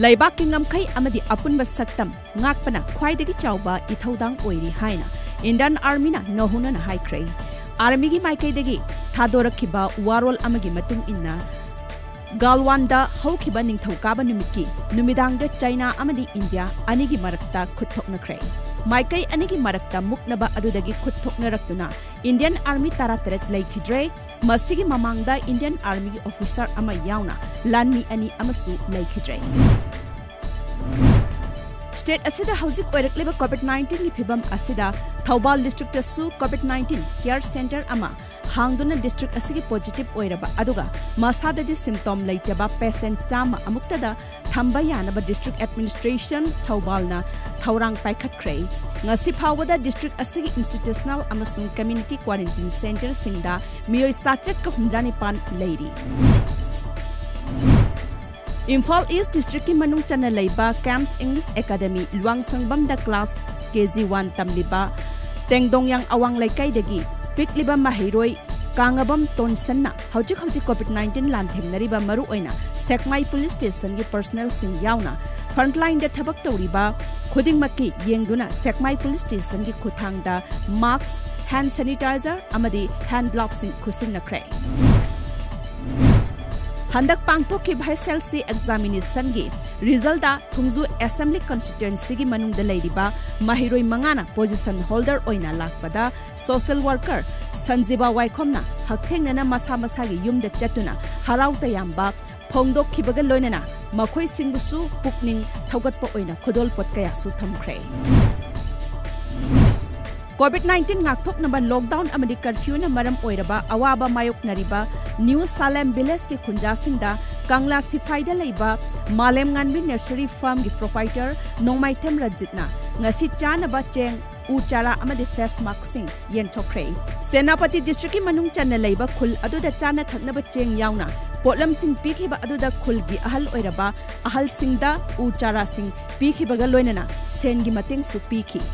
Laibak ki ngamkai amadi apunba saktam ngakpana khwaidagi chawba ithodang oiri haina Indian Army na nohuna na haikre. Army gi maikaidagi thadorakhiba warol amagi matung inna Galwanda haukiba ningthokaba numiki numidangda China amadi India anigi marakta khut thoknakre. Maikai anigi marakta muknaba adudagi khut thoknaraktuna Indian Army tarateret leikhidre masigi mamangda Indian Army officer ama yauna lanmi ani amasu leikhidre. State asida housing oirakleba COVID-19 ni phibam asida Thobal district asu COVID-19 care center ama hangduna district asigi positive oiraba aduga masadadi symptom leitaba patient chama amuktada thamba yanaba district administration Thobal na thaurang paikhatkre ngasi phawada district asigi institutional amasung community quarantine center singda miyoi 719 leiri. Imphal East District ki manung chana leiba Camps English Academy Luang Sangbam da class KG1 tamliba tengdong yang awang laikai dagi pikliba mahiroi kangabam tonsan na hojik COVID-19 lan themnariba maru oina Sekmai Police Station gi personnel sing yauna frontline da thabak tawriba khuding makki yengduna Sekmai Police Station gi khuthang da mask hand sanitizer amadi hand gloves sing khusin nakre. Handak pangthokki SLC examination gi result da Thungzu Assembly constituency gi manung da leiriba mahiroi mangana position holder oina lakpada social worker Sanjiba Waikhomna hakthengna masa gi yumda chatuna harau tayamba phongdok khibaga loinana makhoi singbusu pukning thogatpa oina khodol potkaya su thamkhre. COVID-19 ngakthoknaba lockdown amadi curfew na maram oiraba awaba mayok nariba New Salem Village ke khunjasingda Kangla Sifaida leiba Malem Nganbi Nursery Farm gi proprietor Nongmaithem Rajitna ngasi chanaba cheng uchara amadi face mask sing yenthokre. Senapati district ki manung channa leiba khul aduda chana thaknaba cheng yauna potlam sing pikhiba aduda khul gi ahal oiraba ahal singda uchara sing pikhibaga loinana sen gi mateng su pikhi.